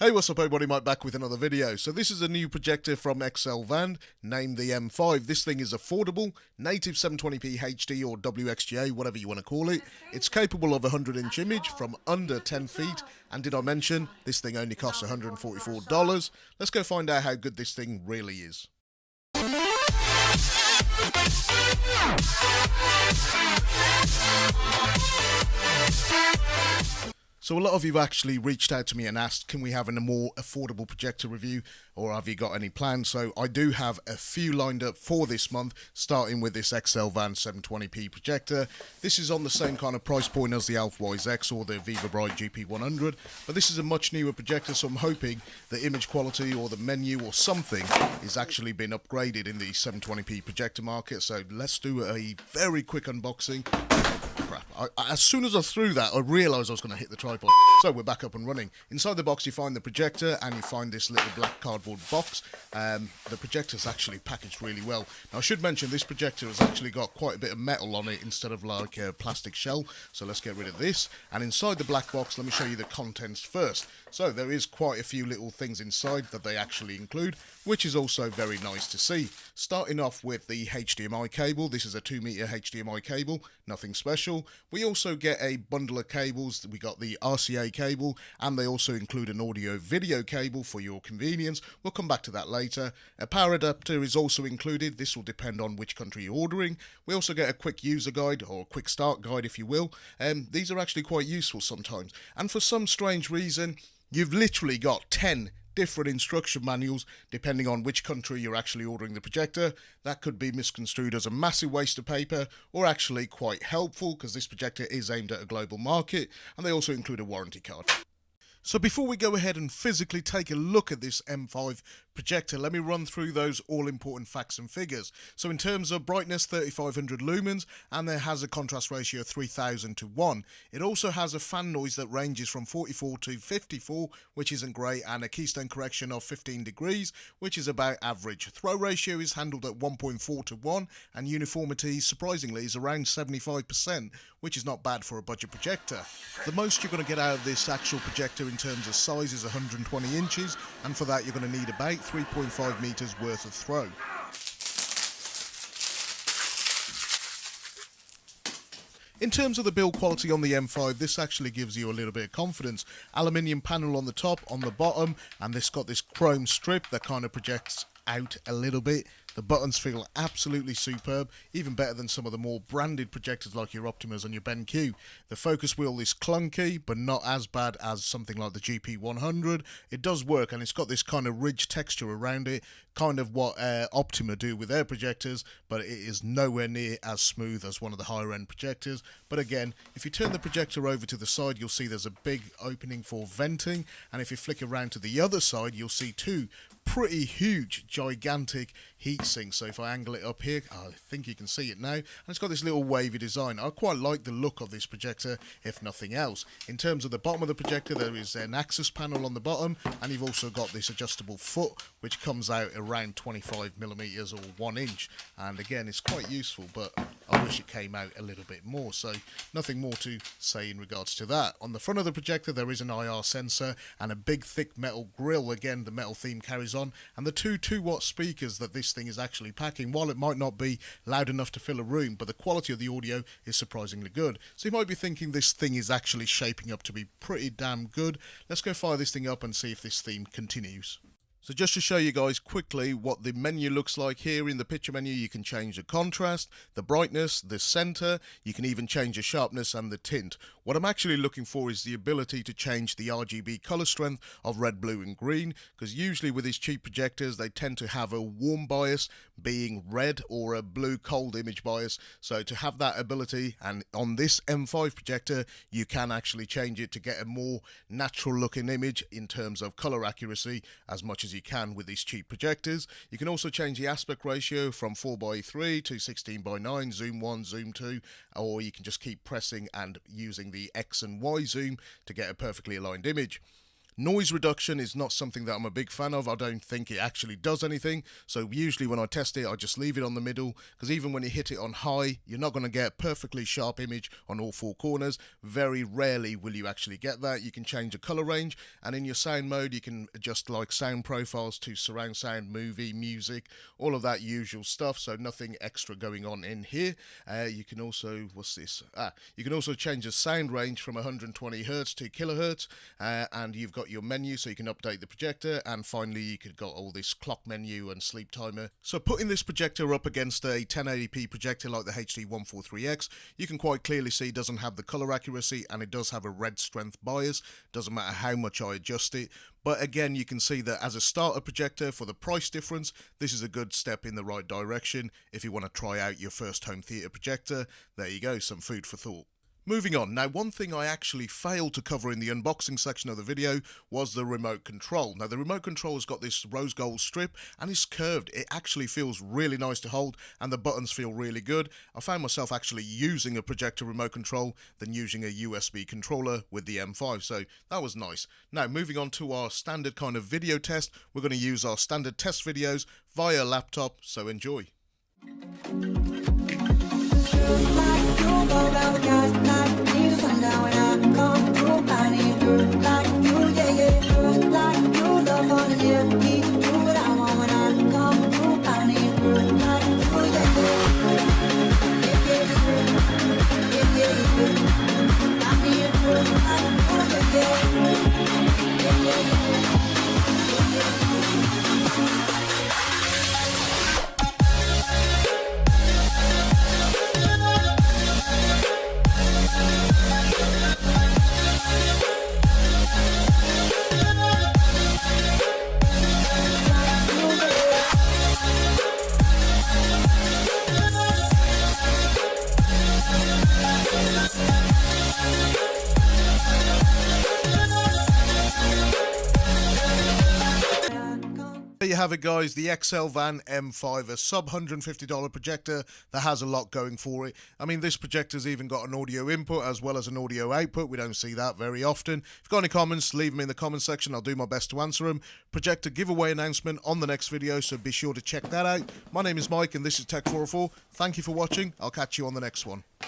Hey, what's up everybody, Mike back with another video. So this is a new projector from Excelvan, named the M5. This thing is affordable, native 720p HD or WXGA, whatever you want to call it. It's capable of a 100-inch image from under 10 feet, and did I mention, this thing only costs $144. Let's go find out how good this thing really is. So a lot of you have actually reached out to me and asked, can we have a more affordable projector review, or have you got any plans? So I do have a few lined up for this month, starting with this Excelvan 720p projector. This is on the same kind of price point as the Alpha-Wise X or the Viva Bright GP100, but this is a much newer projector, so I'm hoping the image quality or the menu or something is actually been upgraded in the 720p projector market. So let's do a very quick unboxing. As soon as I threw that, I realised I was going to hit the tripod. So we're back up and running. Inside the box you find the projector, and you find this little black cardboard box. The projector's actually packaged really well. Now I should mention this projector has actually got quite a bit of metal on it instead of like a plastic shell. So let's get rid of this. And inside the black box, let me show you the contents first. So there is quite a few little things inside that they actually include, which is also very nice to see. Starting off with the HDMI cable. This is a 2-meter HDMI cable, nothing special. We also get a bundle of cables. We got the RCA cable, and they also include an audio video cable for your convenience. We'll come back to that later. A power adapter is also included. This will depend on which country you're ordering. We also get a quick user guide, or a quick start guide if you will. These are actually quite useful sometimes, and for some strange reason you've literally got 10 different instruction manuals depending on which country you're actually ordering the projector. That could be misconstrued as a massive waste of paper, or actually quite helpful because this projector is aimed at a global market, and they also include a warranty card. So before we go ahead and physically take a look at this M5 projector, let me run through those all-important facts and figures. So in terms of brightness, 3500 lumens, and there has a contrast ratio of 3000 to 1. It also has a fan noise that ranges from 44 to 54, which isn't great, and a keystone correction of 15 degrees, which is about average. Throw ratio is handled at 1.4 to 1, and uniformity, surprisingly, is around 75%, which is not bad for a budget projector. The most you're going to get out of this actual projector in terms of size is 120 inches, and for that you're going to need about 3.5 meters worth of throw. In terms of the build quality on the M5, this actually gives you a little bit of confidence. Aluminium panel on the top, on the bottom, and this got this chrome strip that kind of projects out a little bit. The buttons feel absolutely superb, even better than some of the more branded projectors like your Optimas and your BenQ. The focus wheel is clunky, but not as bad as something like the GP100. It does work, and it's got this kind of ridge texture around it, kind of what Optima do with their projectors, but it is nowhere near as smooth as one of the higher end projectors. But again, if you turn the projector over to the side, you'll see there's a big opening for venting, and if you flick around to the other side, you'll see two pretty huge, gigantic heat sinks. So if I angle it up here, I think you can see it now, and it's got this little wavy design. I quite like the look of this projector, if nothing else. In terms of the bottom of the projector, there is an access panel on the bottom, and you've also got this adjustable foot, which comes out around 25mm or 1 inch, and again, it's quite useful, but I wish it came out a little bit more. So nothing more to say in regards to that. On the front of the projector, there is an IR sensor and a big thick metal grille. Again, the metal theme carries on, and the two 2-watt speakers that this thing is actually packing, while it might not be loud enough to fill a room, but the quality of the audio is surprisingly good. So you might be thinking this thing is actually shaping up to be pretty damn good. Let's go fire this thing up and see if this theme continues. So just to show you guys quickly what the menu looks like here. In the picture menu, you can change the contrast, the brightness, the center. You can even change the sharpness and the tint. What I'm actually looking for is the ability to change the RGB color strength of red, blue and green, because usually with these cheap projectors they tend to have a warm bias being red, or a blue cold image bias. So to have that ability, and on this M5 projector you can actually change it to get a more natural looking image in terms of color accuracy as much as you can with these cheap projectors. You can also change the aspect ratio from 4:3 to 16:9, zoom 1, zoom 2, or you can just keep pressing and using the X and Y zoom to get a perfectly aligned image. Noise reduction is not something that I'm a big fan of. I don't think it actually does anything. So usually when I test it, I just leave it on the middle, because even when you hit it on high, you're not going to get a perfectly sharp image on all four corners. Very rarely will you actually get that. You can change the color range, and in your sound mode, you can adjust like sound profiles to surround sound, movie, music, all of that usual stuff. So nothing extra going on in here. You can also, what's this? You can also change the sound range from 120 hertz to kilohertz, and you've got your menu, so you can update the projector, and finally you could got all this clock menu and sleep timer. So putting this projector up against a 1080p projector like the HD143X, you can quite clearly see it doesn't have the color accuracy, and it does have a red strength bias. Doesn't matter how much I adjust it. But again, you can see that as a starter projector, for the price difference, this is a good step in the right direction. If you want to try out your first home theater projector, there you go, some food for thought. Moving on, now one thing I actually failed to cover in the unboxing section of the video was the remote control. Now the remote control has got this rose gold strip and it's curved. It actually feels really nice to hold and the buttons feel really good. I found myself actually using a projector remote control than using a USB controller with the M5, so that was nice. Now moving on to our standard kind of video test, we're going to use our standard test videos via laptop, so enjoy. There you have it, guys, the Excelvan M5, a sub $150 projector that has a lot going for it. I mean, this projector's even got an audio input as well as an audio output. We don't see that very often. If you've got any comments, leave them in the comment section. I'll do my best to answer them. Projector giveaway announcement on the next video, so be sure to check that out. My name is Mike and this is Tech404. Thank you for watching. I'll catch you on the next one.